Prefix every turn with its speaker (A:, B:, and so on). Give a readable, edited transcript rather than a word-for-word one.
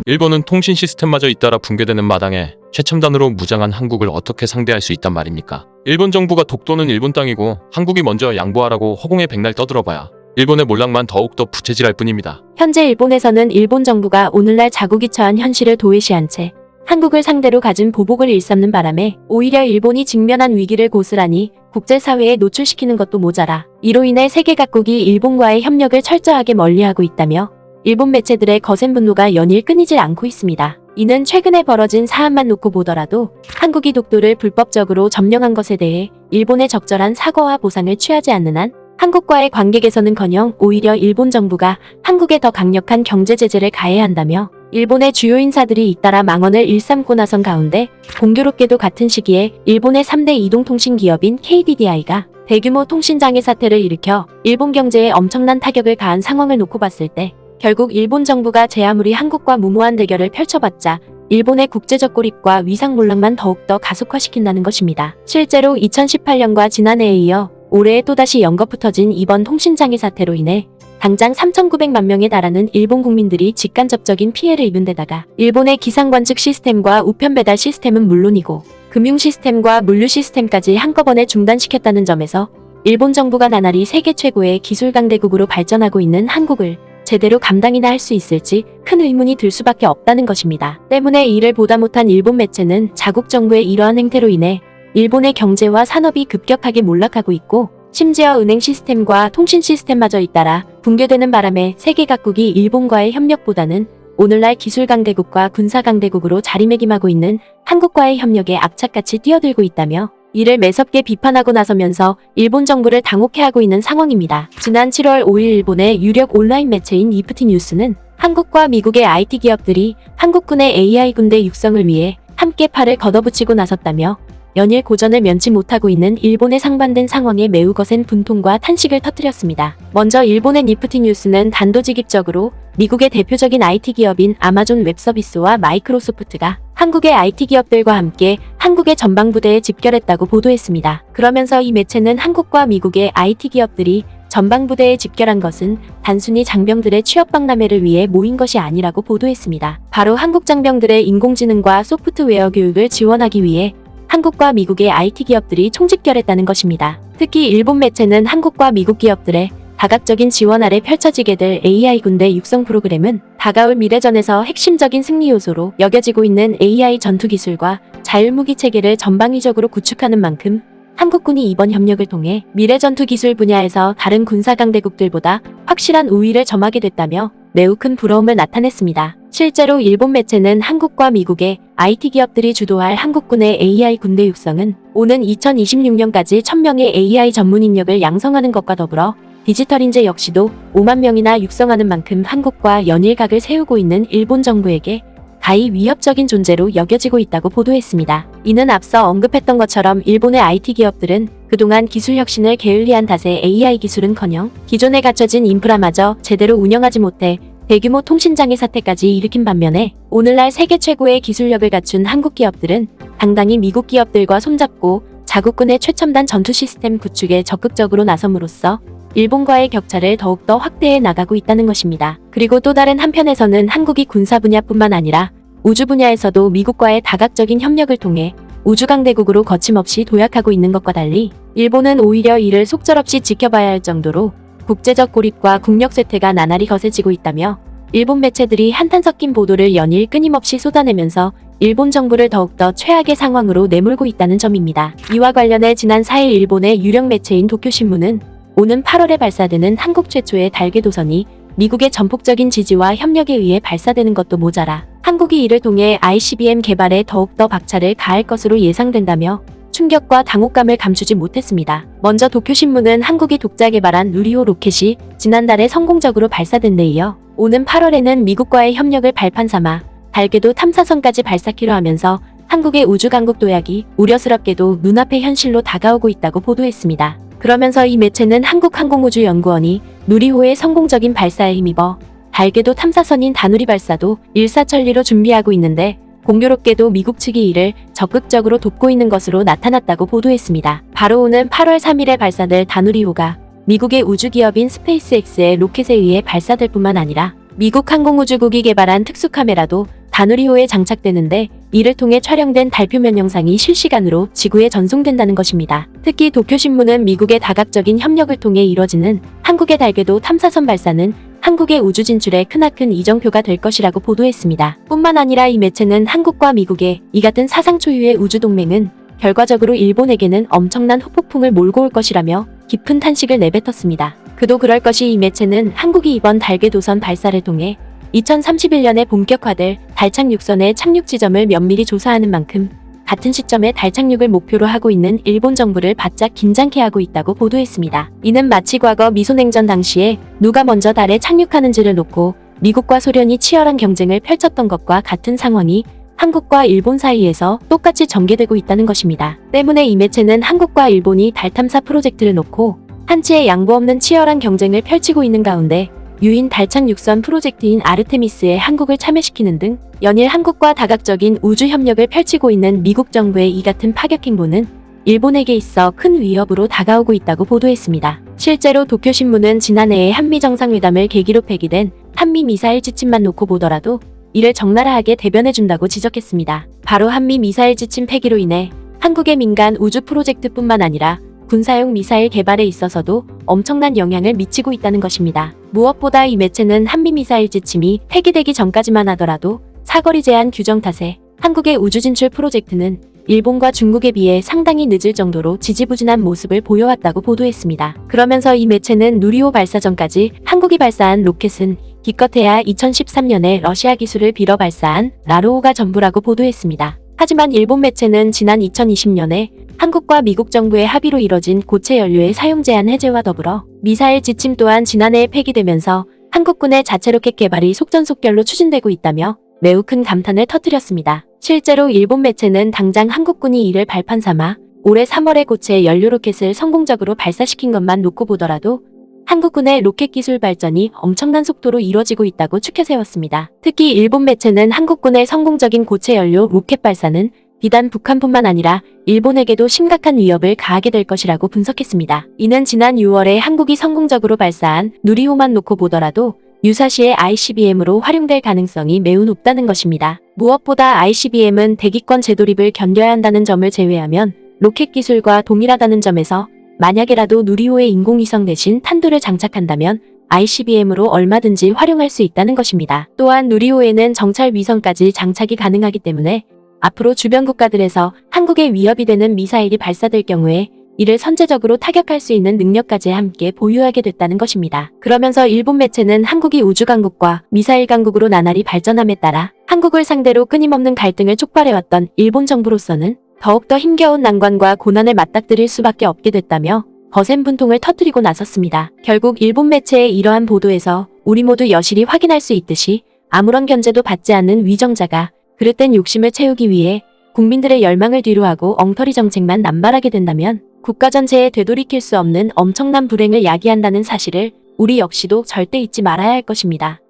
A: 일본은 통신 시스템마저 잇따라 붕괴되는 마당에 최첨단으로 무장한 한국을 어떻게 상대할 수 있단 말입니까? 일본 정부가 독도는 일본 땅이고 한국이 먼저 양보하라고 허공에 백날 떠들어봐야 일본의 몰락만 더욱더 부채질할 뿐입니다.
B: 현재 일본에서는 일본 정부가 오늘날 자국이 처한 현실을 도외시한 채 한국을 상대로 가진 보복을 일삼는 바람에 오히려 일본이 직면한 위기를 고스란히 국제사회에 노출시키는 것도 모자라 이로 인해 세계 각국이 일본과의 협력을 철저하게 멀리하고 있다며 일본 매체들의 거센 분노가 연일 끊이질 않고 있습니다. 이는 최근에 벌어진 사안만 놓고 보더라도 한국이 독도를 불법적으로 점령한 것에 대해 일본의 적절한 사과와 보상을 취하지 않는 한 한국과의 관계 개선은커녕 오히려 일본 정부가 한국에 더 강력한 경제 제재를 가해야 한다며 일본의 주요 인사들이 잇따라 망언을 일삼고 나선 가운데 공교롭게도 같은 시기에 일본의 3대 이동통신 기업인 KDDI가 대규모 통신장애 사태를 일으켜 일본 경제에 엄청난 타격을 가한 상황을 놓고 봤을 때 결국 일본 정부가 제 아무리 한국과 무모한 대결을 펼쳐봤자 일본의 국제적 고립과 위상 몰락만 더욱더 가속화시킨다는 것입니다. 실제로 2018년과 지난해에 이어 올해에 또다시 연거푸 터진 이번 통신장애 사태로 인해 당장 3,900만 명에 달하는 일본 국민들이 직간접적인 피해를 입은 데다가 일본의 기상관측 시스템과 우편 배달 시스템은 물론이고 금융 시스템과 물류 시스템까지 한꺼번에 중단시켰다는 점에서 일본 정부가 나날이 세계 최고의 기술 강대국으로 발전하고 있는 한국을 제대로 감당이나 할 수 있을지 큰 의문이 들 수밖에 없다는 것입니다. 때문에 이를 보다 못한 일본 매체는 자국 정부의 이러한 행태로 인해 일본의 경제와 산업이 급격하게 몰락하고 있고 심지어 은행 시스템과 통신 시스템마저 잇따라 붕괴되는 바람에 세계 각국이 일본과의 협력보다는 오늘날 기술 강대국과 군사 강대국으로 자리매김하고 있는 한국과의 협력에 악착같이 뛰어들고 있다며 이를 매섭게 비판하고 나서면서 일본 정부를 당혹해하고 있는 상황입니다. 지난 7월 5일 일본의 유력 온라인 매체인 이프티 뉴스는 한국과 미국의 IT 기업들이 한국군의 AI 군대 육성을 위해 함께 팔을 걷어붙이고 나섰다며 연일 고전을 면치 못하고 있는 일본의 상반된 상황에 매우 거센 분통과 탄식을 터뜨렸습니다. 먼저 일본의 니프티 뉴스는 단도직입적으로 미국의 대표적인 IT 기업인 아마존 웹서비스와 마이크로소프트가 한국의 IT 기업들과 함께 한국의 전방부대에 집결했다고 보도했습니다. 그러면서 이 매체는 한국과 미국의 IT 기업들이 전방부대에 집결한 것은 단순히 장병들의 취업박람회를 위해 모인 것이 아니라고 보도했습니다. 바로 한국 장병들의 인공지능과 소프트웨어 교육을 지원하기 위해 한국과 미국의 IT 기업들이 총집결했다는 것입니다. 특히 일본 매체는 한국과 미국 기업들의 다각적인 지원 아래 펼쳐지게 될 AI 군대 육성 프로그램은 다가올 미래전에서 핵심적인 승리 요소로 여겨지고 있는 AI 전투 기술과 자율무기 체계를 전방위적으로 구축하는 만큼 한국군이 이번 협력을 통해 미래 전투 기술 분야에서 다른 군사 강대국들보다 확실한 우위를 점하게 됐다며 매우 큰 부러움을 나타냈습니다. 실제로 일본 매체는 한국과 미국의 IT 기업들이 주도할 한국군의 AI 군대 육성은 오는 2026년까지 1000명의 AI 전문 인력을 양성하는 것과 더불어 디지털 인재 역시도 5만 명이나 육성하는 만큼 한국과 연일각을 세우고 있는 일본 정부에게 가히 위협적인 존재로 여겨지고 있다고 보도했습니다. 이는 앞서 언급했던 것처럼 일본의 IT 기업들은 그동안 기술 혁신을 게을리한 탓에 AI 기술은커녕 기존에 갖춰진 인프라마저 제대로 운영하지 못해 대규모 통신장애 사태까지 일으킨 반면에 오늘날 세계 최고의 기술력을 갖춘 한국 기업들은 당당히 미국 기업들과 손잡고 자국군의 최첨단 전투 시스템 구축에 적극적으로 나섬으로써 일본과의 격차를 더욱더 확대해 나가고 있다는 것입니다. 그리고 또 다른 한편에서는 한국이 군사 분야뿐만 아니라 우주 분야에서도 미국과의 다각적인 협력을 통해 우주강대국으로 거침없이 도약하고 있는 것과 달리 일본은 오히려 이를 속절없이 지켜봐야 할 정도로 국제적 고립과 국력 쇠퇴가 나날이 거세지고 있다며 일본 매체들이 한탄 섞인 보도를 연일 끊임없이 쏟아내면서 일본 정부를 더욱더 최악의 상황으로 내몰고 있다는 점입니다. 이와 관련해 지난 4일 일본의 유력 매체인 도쿄신문은 오는 8월에 발사되는 한국 최초의 달궤도선이 미국의 전폭적인 지지와 협력에 의해 발사되는 것도 모자라 한국이 이를 통해 ICBM 개발에 더욱더 박차를 가할 것으로 예상된다며 충격과 당혹감을 감추지 못했습니다. 먼저 도쿄신문은 한국이 독자 개발한 누리호 로켓이 지난달에 성공적으로 발사된 데 이어 오는 8월에는 미국과의 협력을 발판 삼아 달궤도 탐사선까지 발사키로 하면서 한국의 우주강국 도약이 우려스럽게도 눈앞의 현실로 다가오고 있다고 보도했습니다. 그러면서 이 매체는 한국항공우주연구원이 누리호의 성공적인 발사에 힘입어 달궤도 탐사선인 다누리 발사도 일사천리로 준비하고 있는데 공교롭게도 미국 측이 이를 적극적으로 돕고 있는 것으로 나타났다고 보도했습니다. 바로 오는 8월 3일에 발사될 다누리호가 미국의 우주기업인 스페이스X의 로켓에 의해 발사될 뿐만 아니라 미국 항공우주국이 개발한 특수 카메라도 다누리호에 장착되는데 이를 통해 촬영된 달표면 영상이 실시간으로 지구에 전송된다는 것입니다. 특히 도쿄신문은 미국의 다각적인 협력을 통해 이뤄지는 한국의 달궤도 탐사선 발사는 한국의 우주 진출에 크나큰 이정표가 될 것이라고 보도했습니다. 뿐만 아니라 이 매체는 한국과 미국의 이 같은 사상 초유의 우주동맹은 결과적으로 일본에게는 엄청난 후폭풍을 몰고 올 것이라며 깊은 탄식을 내뱉었습니다. 그도 그럴 것이 이 매체는 한국이 이번 달궤도선 발사를 통해 2031년에 본격화될 달 착륙선의 착륙 지점을 면밀히 조사하는 만큼 같은 시점에 달 착륙을 목표로 하고 있는 일본 정부를 바짝 긴장케 하고 있다고 보도했습니다. 이는 마치 과거 미소냉전 당시에 누가 먼저 달에 착륙하는지를 놓고 미국과 소련이 치열한 경쟁을 펼쳤던 것과 같은 상황이 한국과 일본 사이에서 똑같이 전개되고 있다는 것입니다. 때문에 이 매체는 한국과 일본이 달 탐사 프로젝트를 놓고 한치의 양보 없는 치열한 경쟁을 펼치고 있는 가운데 유인 달 착륙선 프로젝트인 아르테미스에 한국을 참여시키는 등 연일 한국과 다각적인 우주 협력을 펼치고 있는 미국 정부의 이 같은 파격 행보는 일본에게 있어 큰 위협으로 다가오고 있다고 보도했습니다. 실제로 도쿄신문은 지난해에 한미 정상회담을 계기로 폐기된 한미 미사일 지침만 놓고 보더라도 이를 적나라하게 대변해준다고 지적했습니다. 바로 한미 미사일 지침 폐기로 인해 한국의 민간 우주 프로젝트뿐만 아니라 군사용 미사일 개발에 있어서도 엄청난 영향을 미치고 있다는 것입니다. 무엇보다 이 매체는 한미 미사일 지침이 폐기되기 전까지만 하더라도 사거리 제한 규정 탓에 한국의 우주 진출 프로젝트는 일본과 중국에 비해 상당히 늦을 정도로 지지부진한 모습을 보여왔다고 보도했습니다. 그러면서 이 매체는 누리호 발사 전까지 한국이 발사한 로켓은 기껏해야 2013년에 러시아 기술을 빌어 발사한 라로호가 전부라고 보도했습니다. 하지만 일본 매체는 지난 2020년에 한국과 미국 정부의 합의로 이뤄진 고체 연료의 사용 제한 해제와 더불어 미사일 지침 또한 지난해에 폐기되면서 한국군의 자체 로켓 개발이 속전속결로 추진되고 있다며 매우 큰 감탄을 터뜨렸습니다. 실제로 일본 매체는 당장 한국군이 이를 발판 삼아 올해 3월에 고체 연료 로켓을 성공적으로 발사시킨 것만 놓고 보더라도 한국군의 로켓 기술 발전이 엄청난 속도로 이뤄지고 있다고 추켜세웠습니다. 특히 일본 매체는 한국군의 성공적인 고체 연료 로켓 발사는 비단 북한뿐만 아니라 일본에게도 심각한 위협을 가하게 될 것이라고 분석했습니다. 이는 지난 6월에 한국이 성공적으로 발사한 누리호만 놓고 보더라도 유사시의 ICBM으로 활용될 가능성이 매우 높다는 것입니다. 무엇보다 ICBM은 대기권 재도립을 견뎌야 한다는 점을 제외하면 로켓 기술과 동일하다는 점에서 만약에라도 누리호의 인공위성 대신 탄두를 장착한다면 ICBM으로 얼마든지 활용할 수 있다는 것입니다. 또한 누리호에는 정찰 위성까지 장착이 가능하기 때문에 앞으로 주변 국가들에서 한국에 위협이 되는 미사일이 발사될 경우에 이를 선제적으로 타격할 수 있는 능력까지 함께 보유하게 됐다는 것입니다. 그러면서 일본 매체는 한국이 우주 강국과 미사일 강국으로 나날이 발전함에 따라 한국을 상대로 끊임없는 갈등을 촉발해왔던 일본 정부로서는 더욱더 힘겨운 난관과 고난을 맞닥뜨릴 수밖에 없게 됐다며 거센 분통을 터뜨리고 나섰습니다. 결국 일본 매체의 이러한 보도에서 우리 모두 여실히 확인할 수 있듯이 아무런 견제도 받지 않는 위정자가 그릇된 욕심을 채우기 위해 국민들의 열망을 뒤로하고 엉터리 정책만 남발하게 된다면 국가 전체에 되돌이킬 수 없는 엄청난 불행을 야기한다는 사실을 우리 역시도 절대 잊지 말아야 할 것입니다.